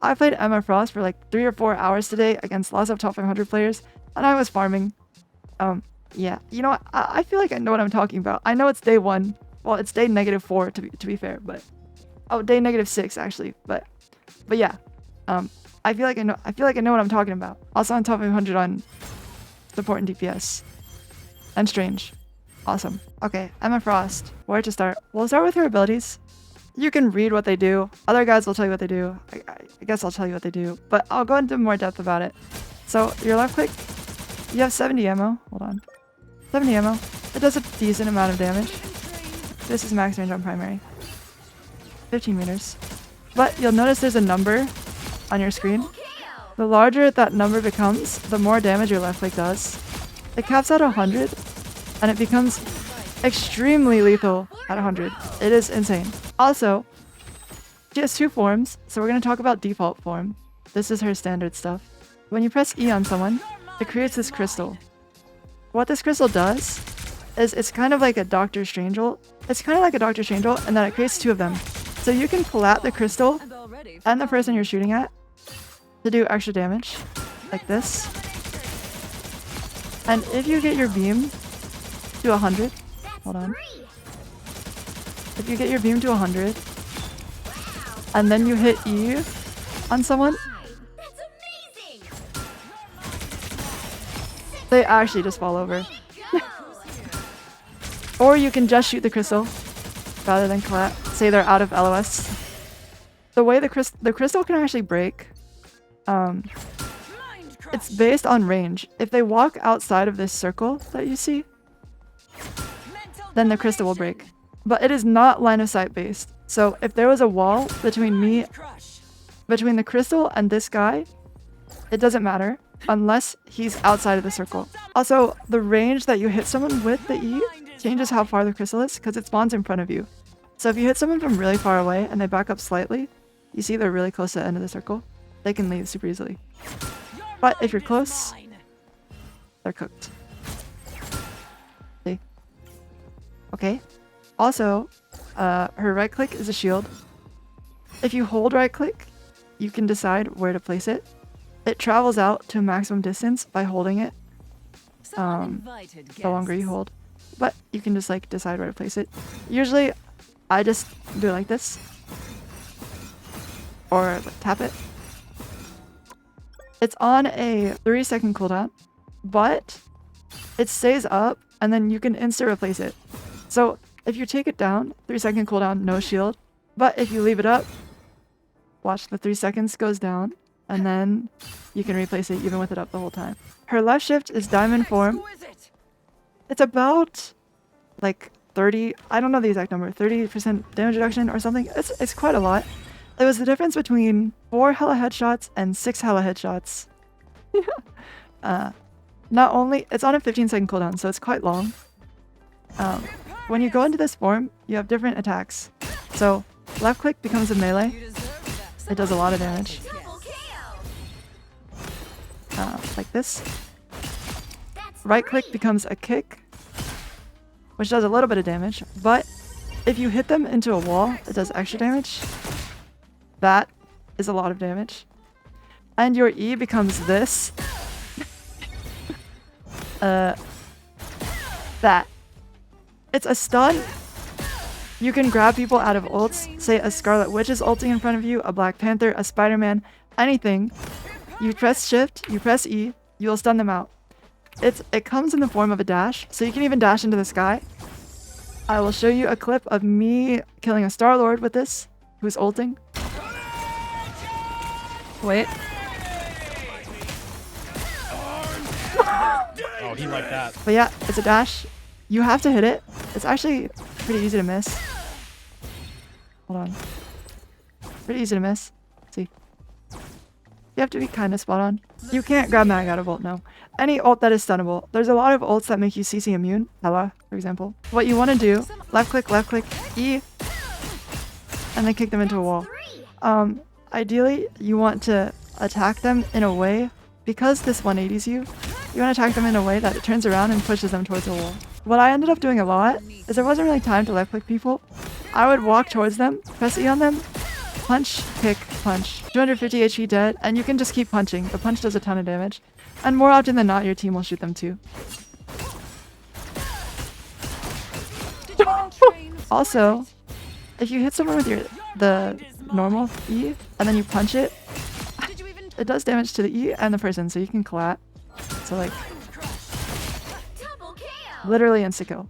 I played Emma Frost for like 3 or 4 hours today against lots of top 500 players, and I was farming. Yeah, you know what? I feel like I know what I'm talking about. I know it's day 1. Well, it's day -4 to be fair, but day -6 actually. But yeah, I feel like I know what I'm talking about. Also on top 500 on support and DPS. And Strange. Awesome. Okay, Emma Frost. Where to start? We'll start with her abilities. You can read what they do. Other guys will tell you what they do. I guess I'll tell you what they do, but I'll go into more depth about it. So your left click, you have 70 ammo. Hold on. 70 ammo. It does a decent amount of damage. This is max range on primary. 15 meters. But you'll notice there's a number on your screen. The larger that number becomes, the more damage your left click does. It caps at 100, and it becomes extremely lethal at 100. It is insane. Also, she has 2 forms, so we're going to talk about default form. This is her standard stuff. When you press E on someone, it creates this crystal. What this crystal does is it's kind of like a Doctor Strange ult. It's kind of like a Doctor Strange ult, and then it creates 2 of them. So you can pull out the crystal and the person you're shooting at to do extra damage, like this. And if you get your beam to 100, hold on. If you get your beam to 100, and then you hit E on someone, they actually just fall over. Or you can just shoot the crystal rather than say they're out of LOS. The way the crystal can actually break, it's based on range. If they walk outside of this circle that you see, then the crystal will break. But it is not line of sight based. So if there was a wall between the crystal and this guy, it doesn't matter unless he's outside of the circle. Also, the range that you hit someone with the E changes how far the crystal is because it spawns in front of you. So if you hit someone from really far away and they back up slightly, you see they're really close to the end of the circle, they can leave super easily. But if you're close, they're cooked. See? Okay. Also, her right click is a shield. If you hold right click, you can decide where to place it. It travels out to a maximum distance by holding it. The longer you hold. But you can just like decide where to place it. Usually, I just do it like this. Or like, tap it. It's on a 3-second cooldown, but it stays up and then you can insta replace it. So if you take it down, 3-second cooldown, no shield. But if you leave it up, watch, the 3 seconds goes down and then you can replace it even with it up the whole time. Her left shift is diamond form. It's about like 30, I don't know the exact number, 30% damage reduction or something. It's quite a lot. It was the difference between 4 hella headshots and 6 hella headshots. Not only, it's on a 15-second cooldown, so it's quite long. When you go into this form, you have different attacks. So left click becomes a melee. It does a lot of damage. Like this. Right click becomes a kick, which does a little bit of damage. But if you hit them into a wall, it does extra damage. That is a lot of damage. And your E becomes this. That. It's a stun. You can grab people out of ults. Say a Scarlet Witch is ulting in front of you, a Black Panther, a Spider-Man, anything. You press shift, you press E, you will stun them out. It comes in the form of a dash, so you can even dash into the sky. I will show you a clip of me killing a Star-Lord with this, who's ulting. Wait. Oh, he liked that. But yeah, it's a dash. You have to hit it. It's actually pretty easy to miss. Hold on. Pretty easy to miss. See. You have to be kind of spot on. You can't grab mag out of ult, no. Any ult that is stunnable. There's a lot of ults that make you CC immune. Hella, for example. What you want to do, left click, E, and then kick them into a wall. Ideally, you want to attack them in a way, because this 180s you want to attack them in a way that it turns around and pushes them towards the wall. What I ended up doing a lot is there wasn't really time to left click people. I would walk towards them, press E on them, punch, kick, punch. 250 HP dead, and you can just keep punching. The punch does a ton of damage. And more often than not, your team will shoot them too. Also, if you hit someone with the normal E, and then you punch it, it does damage to the E and the person, so you can collat. So like, literally insta-kill.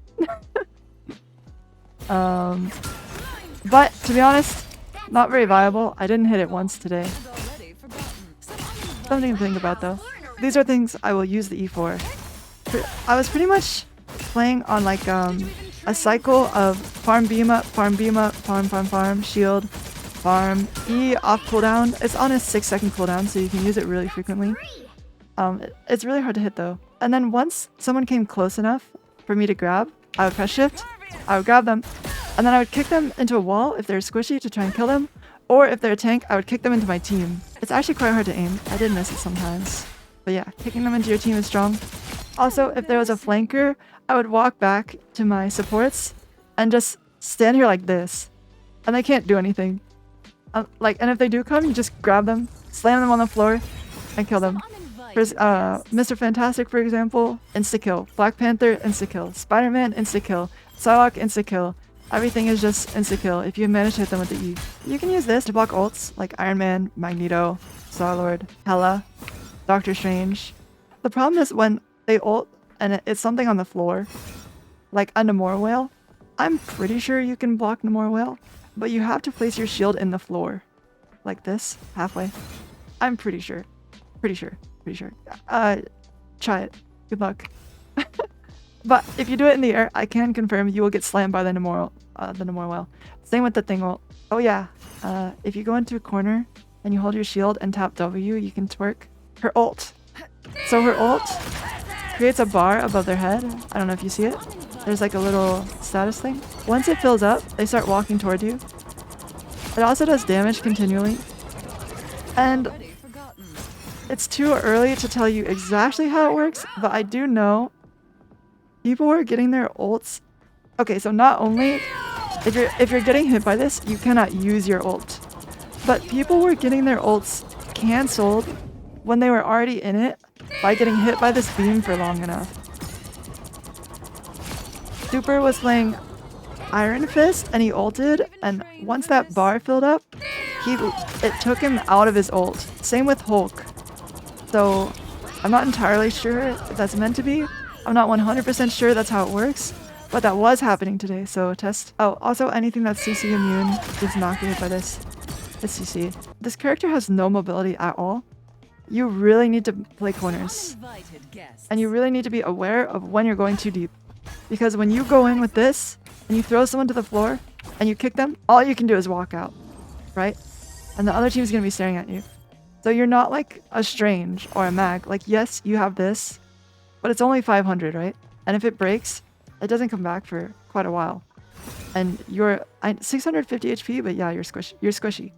But to be honest, not very viable. I didn't hit it once today. Something to think about though. These are things I will use the E for. I was pretty much playing on like a cycle of farm beam up, farm, farm, shield, farm, E off cooldown. It's on a 6-second cooldown, so you can use it really frequently. It's really hard to hit though. And then once someone came close enough for me to grab, I would press shift, I would grab them, and then I would kick them into a wall if they're squishy to try and kill them, or if they're a tank, I would kick them into my team. It's actually quite hard to aim. I did miss it sometimes. But yeah, kicking them into your team is strong. Also, if there was a flanker, I would walk back to my supports and just stand here like this. And they can't do anything. And if they do come, you just grab them, slam them on the floor, and kill them. There's Mr. Fantastic, for example, insta-kill. Black Panther, insta-kill. Spider-Man, insta-kill. Psylocke, insta-kill. Everything is just insta-kill if you manage to hit them with the E. You can use this to block ults like Iron Man, Magneto, Star-Lord, Hela, Doctor Strange. The problem is when they ult and it's something on the floor, like a Namor Whale. I'm pretty sure you can block Namor Whale, but you have to place your shield in the floor. Like this, halfway. I'm pretty sure. Pretty sure. Try it. Good luck. But if you do it in the air, I can confirm you will get slammed by the Namor Whale. Same with the thing ult. Oh yeah, if you go into a corner and you hold your shield and tap W, you can twerk. Her ult. So her ult creates a bar above their head. I don't know if you see it. There's like a little status thing. Once it fills up, they start walking toward you. It also does damage continually. And it's too early to tell you exactly how it works, but I do know people were getting their ults. Okay, so not only if you're getting hit by this, you cannot use your ult. But people were getting their ults cancelled when they were already in it by getting hit by this beam for long enough. Super was playing Iron Fist and he ulted, and once that bar filled up, it took him out of his ult. Same with Hulk. So I'm not entirely sure if that's meant to be. I'm not 100% sure that's how it works, but that was happening today, so test. Oh, also anything that's CC immune is not get hit by this. It's CC. This character has no mobility at all. You really need to play corners. And you really need to be aware of when you're going too deep. Because when you go in with this, and you throw someone to the floor, and you kick them, all you can do is walk out, right? And the other team's gonna be staring at you. So you're not like a Strange or a Mag. Like, yes, you have this, but it's only 500, right? And if it breaks, it doesn't come back for quite a while. And you're 650 HP, but yeah, you're squishy.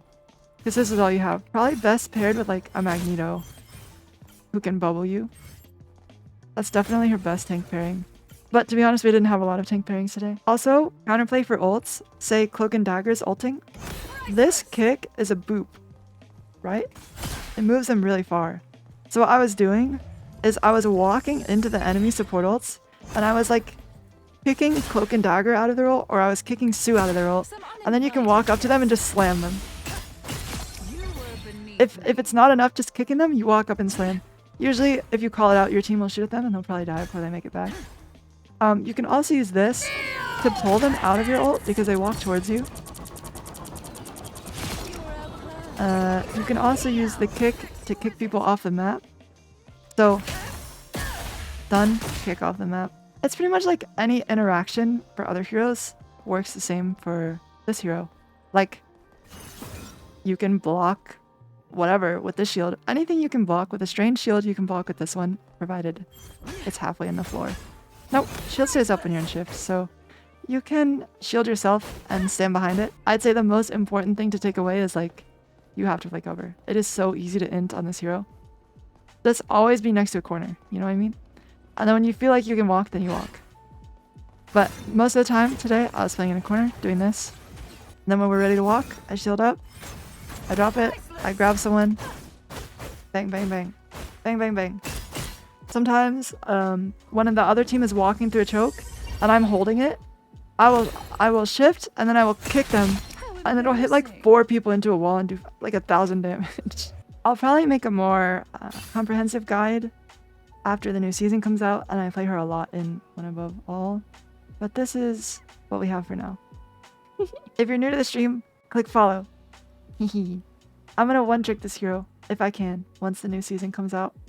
Because this is all you have. Probably best paired with like a Magneto who can bubble you. That's definitely her best tank pairing. But to be honest, we didn't have a lot of tank pairings today. Also, counterplay for ults. Say Cloak and Dagger's ulting. This kick is a boop, right? It moves them really far. So what I was doing is I was walking into the enemy support ults and I was like kicking Cloak and Dagger out of their ult, or I was kicking Sue out of their ult. And then you can walk up to them and just slam them. If it's not enough just kicking them, you walk up and slam. Usually, if you call it out, your team will shoot at them and they'll probably die before they make it back. You can also use this to pull them out of your ult because they walk towards you. You can also use the kick to kick people off the map. So, stun, kick off the map. It's pretty much like any interaction for other heroes works the same for this hero. Like, you can block whatever with this shield. Anything you can block with a Strange shield, you can block with this one, provided it's halfway in the floor. Nope, shield stays up when you're in shift, so you can shield yourself and stand behind it. I'd say the most important thing to take away is like, you have to play cover. It is so easy to int on this hero. Just always be next to a corner, you know what I mean? And then when you feel like you can walk, then you walk. But most of the time today, I was playing in a corner, doing this. And then when we're ready to walk, I shield up, I drop it. I grab someone. Bang, bang, bang. Bang, bang, bang. Sometimes, when the other team is walking through a choke and I'm holding it, I will shift and then I will kick them. And it'll hit like 4 people into a wall and do like 1,000 damage. I'll probably make a more comprehensive guide after the new season comes out and I play her a lot in One Above All. But this is what we have for now. If you're new to the stream, click follow. I'm gonna one trick this hero if I can once the new season comes out.